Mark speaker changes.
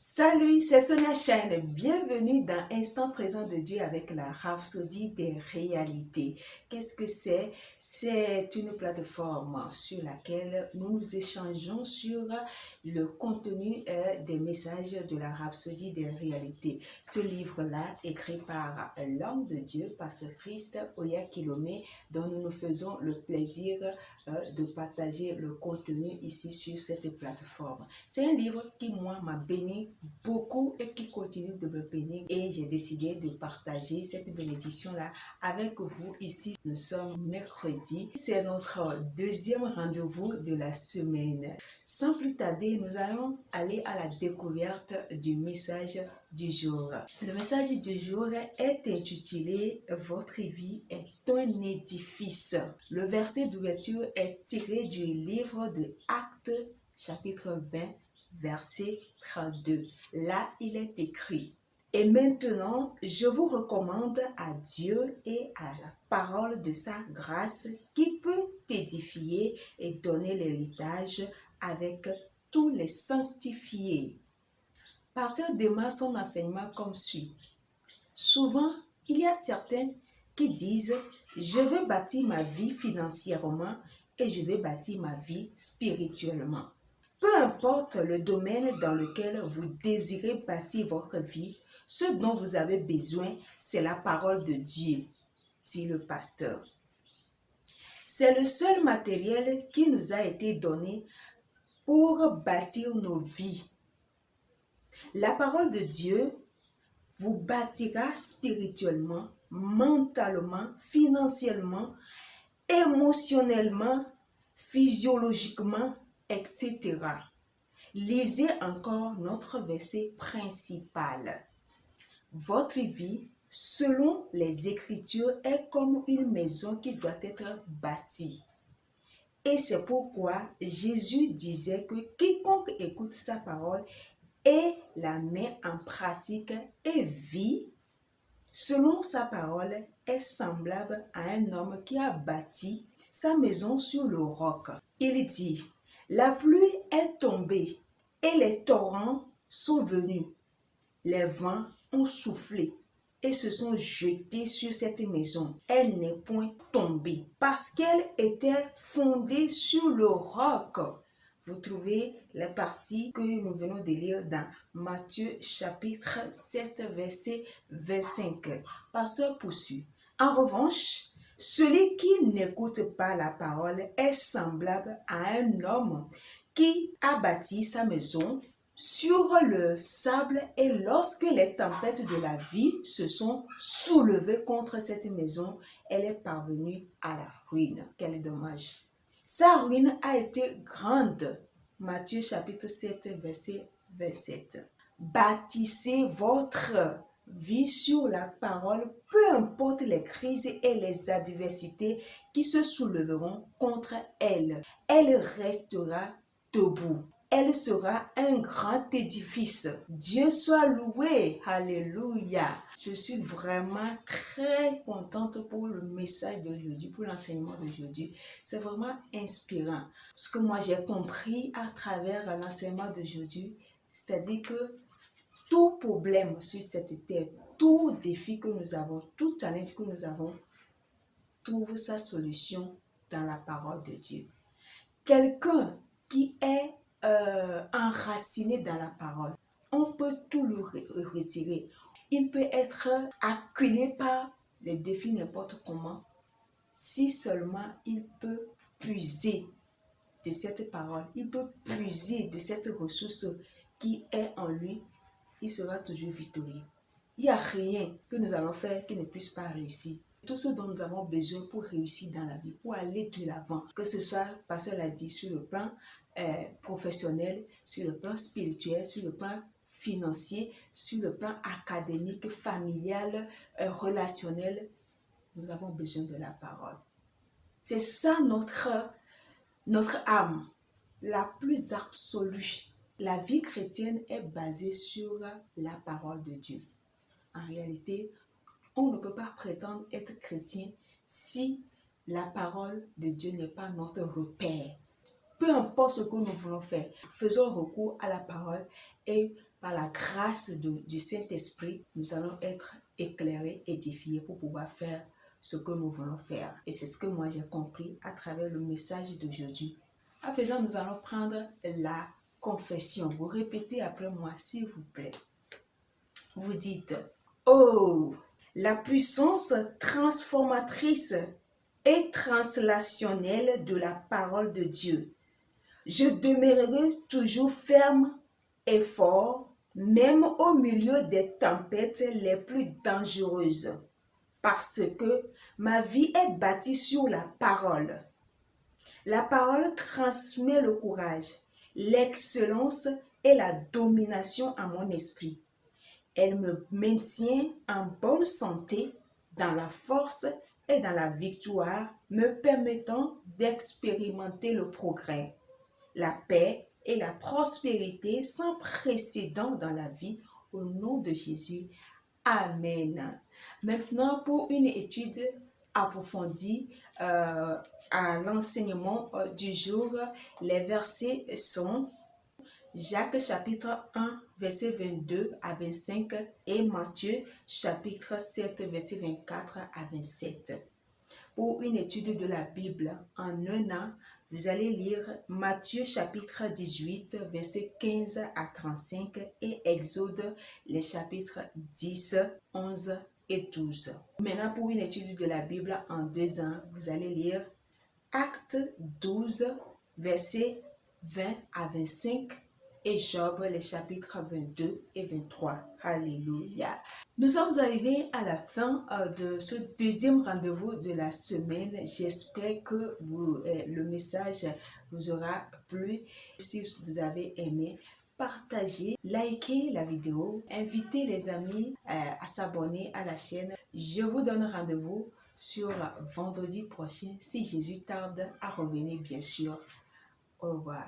Speaker 1: Salut, c'est Sonia Chaîne. Bienvenue dans Instant présent de Dieu avec la Rhapsodie des réalités. Qu'est-ce que c'est? C'est une plateforme sur laquelle nous nous échangeons sur le contenu des messages de la Rhapsodie des réalités. Ce livre-là, écrit par l'homme de Dieu, Pasteur Christ Oyakhilome, dont nous nous faisons le plaisir de partager le contenu ici sur cette plateforme. C'est un livre qui, moi, m'a béni beaucoup et qui continue de me bénir, et j'ai décidé de partager cette bénédiction-là avec vous ici. Nous sommes mercredi, c'est notre deuxième rendez-vous de la semaine. Sans plus tarder, nous allons aller à la découverte du message du jour. Le message du jour est intitulé « Votre vie est un édifice ». Le verset d'ouverture est tiré du livre de Actes, chapitre 20, verset 32. Là, il est écrit: « Et maintenant, je vous recommande à Dieu et à la parole de sa grâce qui peut t'édifier et donner l'héritage avec tous les sanctifiés. » Pasteur démarre son enseignement comme suit. Souvent, il y a certains qui disent « Je veux bâtir ma vie financièrement et je veux bâtir ma vie spirituellement. » Peu importe le domaine dans lequel vous désirez bâtir votre vie, ce dont vous avez besoin, c'est la parole de Dieu, dit le pasteur. C'est le seul matériel qui nous a été donné pour bâtir nos vies. La parole de Dieu vous bâtira spirituellement, mentalement, financièrement, émotionnellement, physiologiquement, etc. Lisez encore notre verset principal. Votre vie, selon les Écritures, est comme une maison qui doit être bâtie. Et c'est pourquoi Jésus disait que quiconque écoute sa parole et la met en pratique et vit selon sa parole est semblable à un homme qui a bâti sa maison sur le roc. Il dit: la pluie est tombée et les torrents sont venus. Les vents ont soufflé et se sont jetés sur cette maison. Elle n'est point tombée parce qu'elle était fondée sur le roc. Vous trouvez la partie que nous venons de lire dans Matthieu chapitre 7 verset 25. Pasteur poursuit. En revanche, celui qui n'écoute pas la parole est semblable à un homme qui a bâti sa maison sur le sable, et lorsque les tempêtes de la vie se sont soulevées contre cette maison, elle est parvenue à la ruine. Quel dommage! Sa ruine a été grande. Matthieu chapitre 7 verset 27. Bâtissez votre vie sur la parole, peu importe les crises et les adversités qui se soulèveront contre elle. Elle restera debout. Elle sera un grand édifice. Dieu soit loué. Alléluia. Je suis vraiment très contente pour le message d'aujourd'hui, pour l'enseignement d'aujourd'hui. C'est vraiment inspirant. Ce que moi j'ai compris à travers l'enseignement d'aujourd'hui, c'est-à-dire que tout problème sur cette terre, tout défi que nous avons, tout challenge que nous avons, trouve sa solution dans la parole de Dieu. Quelqu'un qui est enraciné dans la parole, on peut tout le retirer. Il peut être acculé par les défis n'importe comment, si seulement il peut puiser de cette parole, il peut puiser de cette ressource qui est en lui, il sera toujours victorieux. Il n'y a rien que nous allons faire qui ne puisse pas réussir. Tout ce dont nous avons besoin pour réussir dans la vie, pour aller de l'avant, que ce soit, pasteur l'a dit, sur le plan professionnel, sur le plan spirituel, sur le plan financier, sur le plan académique, familial, relationnel, nous avons besoin de la parole. C'est ça notre âme, la plus absolue. La vie chrétienne est basée sur la parole de Dieu. En réalité, on ne peut pas prétendre être chrétien si la parole de Dieu n'est pas notre repère. Peu importe ce que nous voulons faire, faisons recours à la parole et par la grâce du Saint-Esprit, nous allons être éclairés, édifiés pour pouvoir faire ce que nous voulons faire. Et c'est ce que moi j'ai compris à travers le message d'aujourd'hui. À présent, nous allons prendre la confession. Vous répétez après moi, s'il vous plaît. Vous dites, oh, la puissance transformatrice et translationnelle de la parole de Dieu. Je demeurerai toujours ferme et fort, même au milieu des tempêtes les plus dangereuses, parce que ma vie est bâtie sur la parole. La parole transmet le courage, l'excellence et la domination à mon esprit. Elle me maintient en bonne santé, dans la force et dans la victoire, me permettant d'expérimenter le progrès, la paix et la prospérité sans précédent dans la vie. Au nom de Jésus. Amen. Maintenant, pour une étude approfondie à l'enseignement du jour, les versets sont Jacques chapitre 1, verset 22 à 25 et Matthieu chapitre 7, verset 24 à 27. Pour une étude de la Bible en un an, vous allez lire Matthieu chapitre 18, verset 15 à 35 et Exode, les chapitres 10, 11 et 12. Maintenant, pour une étude de la Bible en 2 ans, vous allez lire Acte 12, verset 20 à 25 et Job, les chapitres 22 et 23. Alléluia. Nous sommes arrivés à la fin de ce deuxième rendez-vous de la semaine. J'espère que le message vous aura plu. Si vous avez aimé, partagez, likez la vidéo, invitez les amis à s'abonner à la chaîne. Je vous donne rendez-vous sur vendredi prochain, si Jésus tarde à revenir, bien sûr. Au revoir.